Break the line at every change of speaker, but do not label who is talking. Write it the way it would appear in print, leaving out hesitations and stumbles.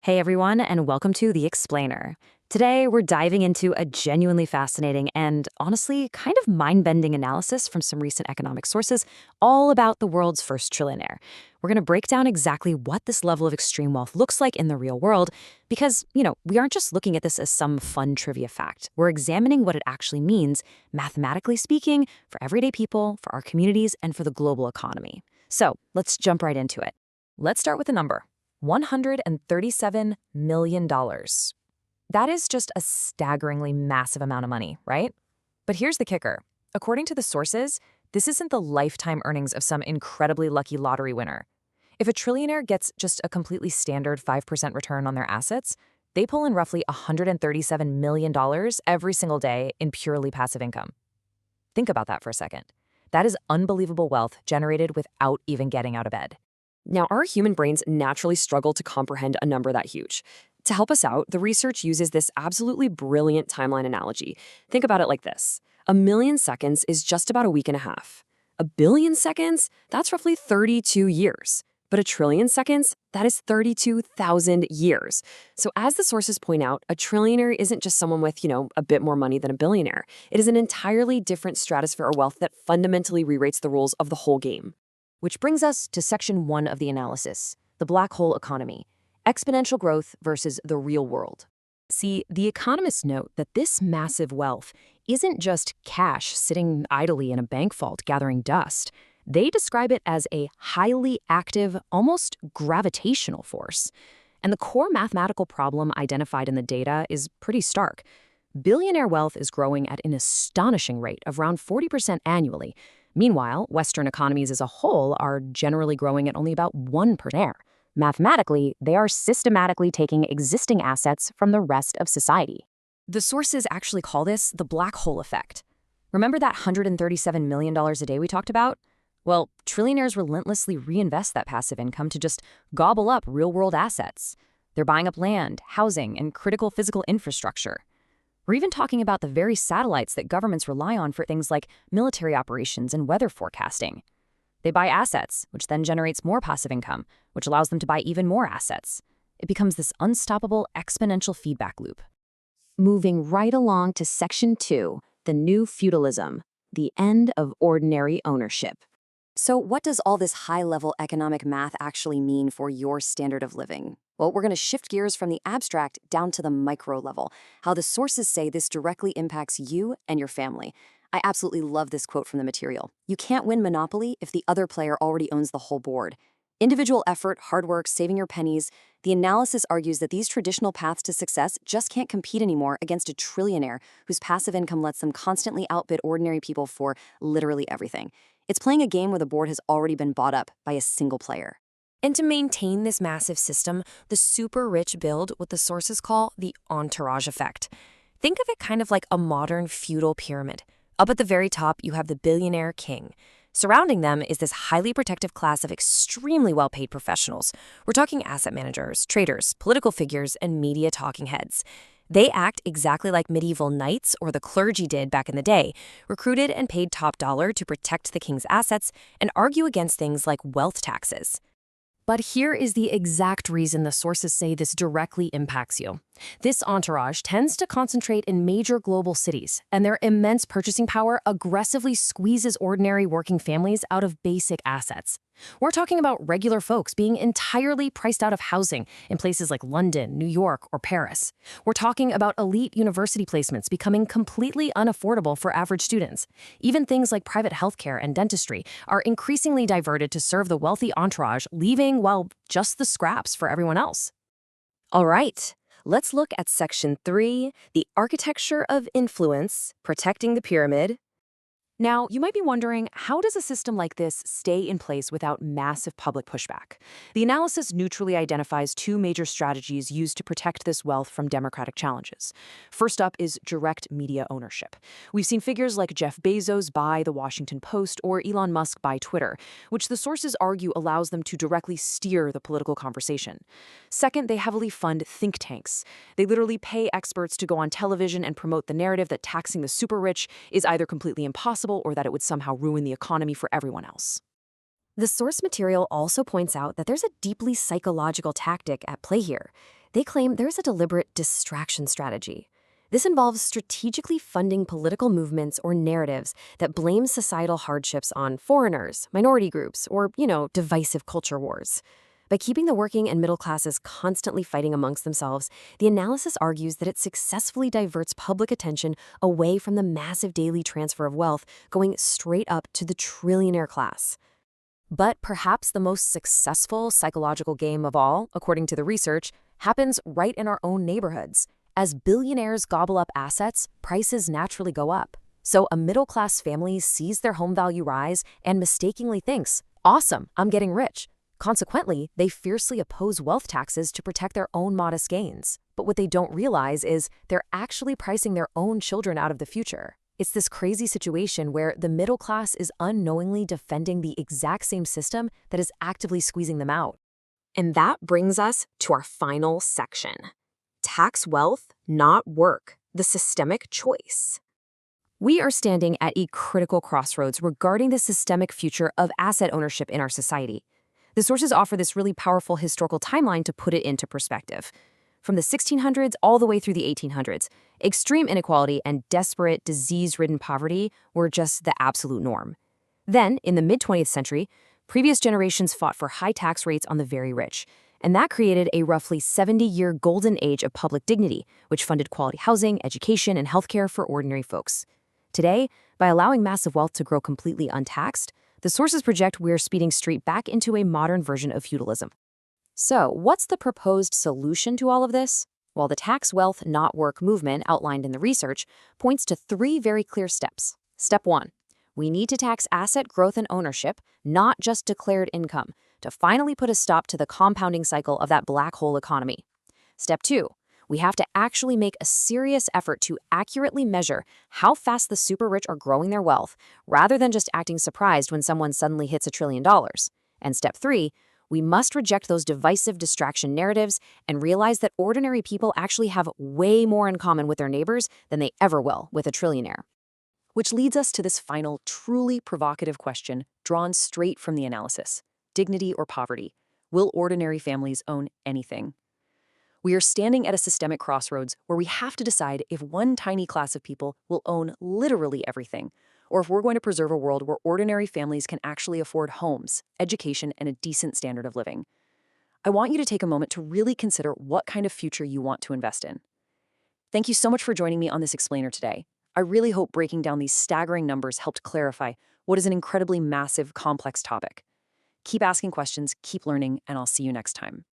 Hey everyone, and welcome to The Explainer. Today, we're diving into a genuinely fascinating and honestly kind of mind bending analysis from some recent economic sources all about the world's first trillionaire. We're going to break down exactly what this level of extreme wealth looks like in the real world because, we aren't just looking at this as some fun trivia fact. We're examining what it actually means, mathematically speaking, for everyday people, for our communities, and for the global economy. So let's jump right into it. Let's start with the number. $137 million. That is just a staggeringly massive amount of money, right? But here's the kicker. According to the sources, this isn't the lifetime earnings of some incredibly lucky lottery winner. If a trillionaire gets just a completely standard 5% return on their assets, they pull in roughly $137 million every single day in purely passive income. Think about that for a second. That is unbelievable wealth generated without even getting out of bed.
Now, our human brains naturally struggle to comprehend a number that huge. To help us out, the research uses this absolutely brilliant timeline analogy. Think about it like this. 1,000,000 seconds is just about a week and a half. 1,000,000,000 seconds? That's roughly 32 years. But 1,000,000,000,000 seconds? That is 32,000 years. So as the sources point out, a trillionaire isn't just someone with, a bit more money than a billionaire. It is an entirely different stratosphere of wealth that fundamentally rewrites the rules of the whole game.
Which brings us to section 1 of the analysis, the black hole economy, exponential growth versus the real world. See, the economists note that this massive wealth isn't just cash sitting idly in a bank vault gathering dust. They describe it as a highly active, almost gravitational force. And the core mathematical problem identified in the data is pretty stark. Billionaire wealth is growing at an astonishing rate of around 40% annually. Meanwhile, Western economies as a whole are generally growing at only about 1%. Mathematically, they are systematically taking existing assets from the rest of society. The sources actually call this the black hole effect. Remember that $137 million a day we talked about? Well, trillionaires relentlessly reinvest that passive income to just gobble up real-world assets. They're buying up land, housing, and critical physical infrastructure. We're even talking about the very satellites that governments rely on for things like military operations and weather forecasting. They buy assets, which then generates more passive income, which allows them to buy even more assets. It becomes this unstoppable exponential feedback loop. Moving right along to section 2, the new feudalism, the end of ordinary ownership. So what does all this high-level economic math actually mean for your standard of living? Well, we're going to shift gears from the abstract down to the micro level, how the sources say this directly impacts you and your family. I absolutely love this quote from the material. You can't win Monopoly if the other player already owns the whole board. Individual effort, hard work, saving your pennies. The analysis argues that these traditional paths to success just can't compete anymore against a trillionaire whose passive income lets them constantly outbid ordinary people for literally everything. It's playing a game where the board has already been bought up by a single player. And to maintain this massive system, the super rich build what the sources call the entourage effect. Think of it kind of like a modern feudal pyramid. Up at the very top, you have the billionaire king. Surrounding them is this highly protective class of extremely well-paid professionals. We're talking asset managers, traders, political figures, and media talking heads. They act exactly like medieval knights or the clergy did back in the day, recruited and paid top dollar to protect the king's assets and argue against things like wealth taxes. But here is the exact reason the sources say this directly impacts you. This entourage tends to concentrate in major global cities, and their immense purchasing power aggressively squeezes ordinary working families out of basic assets. We're talking about regular folks being entirely priced out of housing in places like London, New York, or Paris. We're talking about elite university placements becoming completely unaffordable for average students. Even things like private healthcare and dentistry are increasingly diverted to serve the wealthy entourage, leaving, well, just the scraps for everyone else. All right, let's look at section 3, the architecture of influence, protecting the pyramid. Now, you might be wondering, how does a system like this stay in place without massive public pushback? The analysis neutrally identifies two major strategies used to protect this wealth from democratic challenges. First up is direct media ownership. We've seen figures like Jeff Bezos buy The Washington Post or Elon Musk buy Twitter, which the sources argue allows them to directly steer the political conversation. Second, they heavily fund think tanks. They literally pay experts to go on television and promote the narrative that taxing the super rich is either completely impossible or that it would somehow ruin the economy for everyone else. The source material also points out that there's a deeply psychological tactic at play here. They claim there's a deliberate distraction strategy. This involves strategically funding political movements or narratives that blame societal hardships on foreigners, minority groups, or, divisive culture wars. By keeping the working and middle classes constantly fighting amongst themselves, the analysis argues that it successfully diverts public attention away from the massive daily transfer of wealth going straight up to the trillionaire class. But perhaps the most successful psychological game of all, according to the research, happens right in our own neighborhoods. As billionaires gobble up assets, prices naturally go up. So a middle-class family sees their home value rise and mistakenly thinks, "Awesome, I'm getting rich." Consequently, they fiercely oppose wealth taxes to protect their own modest gains. But what they don't realize is they're actually pricing their own children out of the future. It's this crazy situation where the middle class is unknowingly defending the exact same system that is actively squeezing them out.
And that brings us to our final section. Tax wealth, not work, the systemic choice. We are standing at a critical crossroads regarding the systemic future of asset ownership in our society. The sources offer this really powerful historical timeline to put it into perspective. From the 1600s all the way through the 1800s, extreme inequality and desperate, disease-ridden poverty were just the absolute norm. Then, in the mid-20th century, previous generations fought for high tax rates on the very rich, and that created a roughly 70-year golden age of public dignity, which funded quality housing, education, and healthcare for ordinary folks. Today, by allowing massive wealth to grow completely untaxed, the sources project we're speeding straight back into a modern version of feudalism. So, what's the proposed solution to all of this? Well, the tax wealth, not work movement outlined in the research points to 3 very clear steps. Step 1. We need to tax asset growth and ownership, not just declared income, to finally put a stop to the compounding cycle of that black hole economy. Step 2. We have to actually make a serious effort to accurately measure how fast the super rich are growing their wealth, rather than just acting surprised when someone suddenly hits $1 trillion. And step 3, we must reject those divisive distraction narratives and realize that ordinary people actually have way more in common with their neighbors than they ever will with a trillionaire.
Which leads us to this final, truly provocative question drawn straight from the analysis. Dignity or poverty? Will ordinary families own anything? We are standing at a systemic crossroads where we have to decide if one tiny class of people will own literally everything, or if we're going to preserve a world where ordinary families can actually afford homes, education, and a decent standard of living. I want you to take a moment to really consider what kind of future you want to invest in. Thank you so much for joining me on this explainer today. I really hope breaking down these staggering numbers helped clarify what is an incredibly massive, complex topic. Keep asking questions, keep learning, and I'll see you next time.